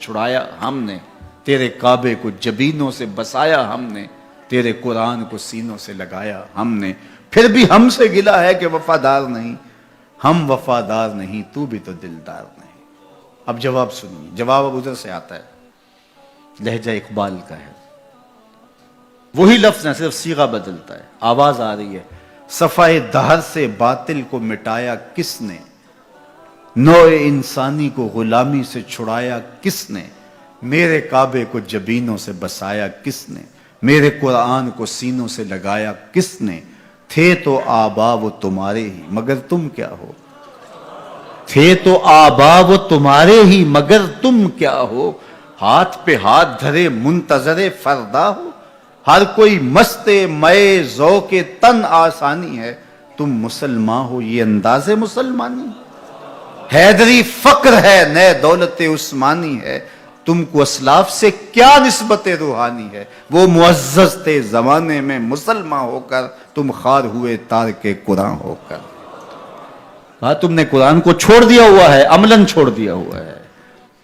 چھڑایا ہم نے، تیرے کعبے کو جبینوں سے بسایا ہم نے، تیرے قرآن کو سینوں سے لگایا ہم نے، پھر بھی ہم سے گلا ہے کہ وفادار نہیں، ہم وفادار نہیں تو بھی تو دلدار نہیں۔ اب جواب سنیے، جواب اب ادھر سے آتا ہے، لہجہ اقبال کا ہے، وہی لفظ ہے، صرف صیغہ بدلتا ہے، آواز آ رہی ہے۔ صفائے دہر سے باطل کو مٹایا کس نے، نوع انسانی کو غلامی سے چھڑایا کس نے، میرے کعبے کو جبینوں سے بسایا کس نے، میرے قرآن کو سینوں سے لگایا کس نے، تھے تو آبا وہ تمہارے ہی مگر تم کیا ہو، تھے تو آبا وہ تمہارے ہی مگر تم کیا ہو، ہاتھ پہ ہاتھ دھرے منتظر فردا ہو، ہر کوئی مست مئے ذوق تن آسانی ہے، تم مسلمان ہو یہ انداز مسلمانی، حیدری فقر ہے نئے دولت عثمانی ہے، تم کو اسلاف سے کیا نسبت روحانی ہے، وہ معزز تھے زمانے میں مسلمان ہو کر، تم خار ہوئے تارک قرآن ہو کر۔ ہاں تم نے قرآن کو چھوڑ دیا ہوا ہے، عملاً چھوڑ دیا ہوا ہے،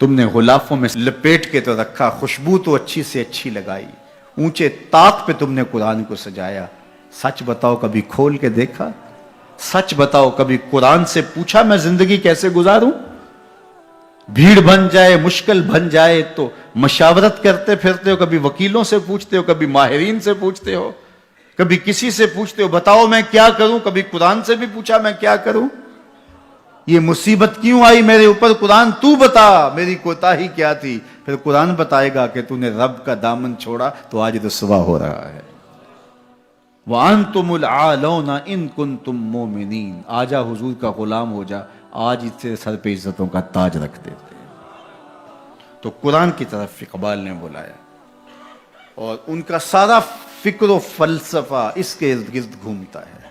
تم نے غلافوں میں لپیٹ کے تو رکھا، خوشبو تو اچھی سے اچھی لگائی، اونچے طاق پہ تم نے قرآن کو سجایا، سچ بتاؤ کبھی کھول کے دیکھا، سچ بتاؤ کبھی قرآن سے پوچھا میں زندگی کیسے گزاروں، بھیڑ بن جائے مشکل بن جائے تو مشاورت کرتے پھرتے ہو، کبھی وکیلوں سے پوچھتے ہو، کبھی ماہرین سے پوچھتے ہو، کبھی کسی سے پوچھتے ہو بتاؤ میں کیا کروں، کبھی قرآن سے بھی پوچھا میں کیا کروں، یہ مصیبت کیوں آئی میرے اوپر قرآن تو بتا، میری کوتاہی کیا تھی، پھر قرآن بتائے گا کہ تو نے رب کا دامن چھوڑا تو آج رسوا ہو رہا ہے۔ وَأَنْتُمُ الْعَالَوْنَ إِن كُنْتُم مُؤْمِنِينَ، آجا حضور کا غلام ہو جا، آج اس سے سر پہ عزتوں کا تاج رکھ دیتے ہیں۔ تو قرآن کی طرف اقبال نے بلایا اور ان کا سارا فکر و فلسفہ اس کے ارد گرد گھومتا ہے۔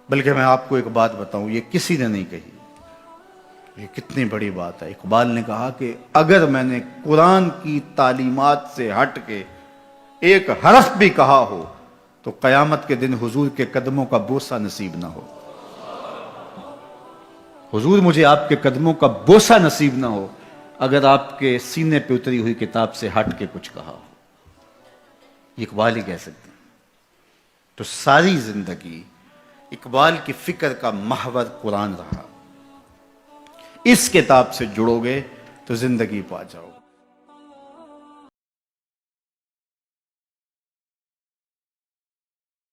بلکہ میں آپ کو ایک بات بتاؤں، یہ کسی نے نہیں کہی، یہ کتنی بڑی بات ہے۔ اقبال نے کہا کہ اگر میں نے قرآن کی تعلیمات سے ہٹ کے ایک حرف بھی کہا ہو تو قیامت کے دن حضور کے قدموں کا بوسہ نصیب نہ ہو، حضور مجھے آپ کے قدموں کا بوسہ نصیب نہ ہو اگر آپ کے سینے پہ اتری ہوئی کتاب سے ہٹ کے کچھ کہا ہو۔ یہ اقبال ہی کہہ سکتے ہیں۔ تو ساری زندگی اقبال کی فکر کا محور قرآن رہا، اس کتاب سے جڑو گے تو زندگی پا جاؤ گے۔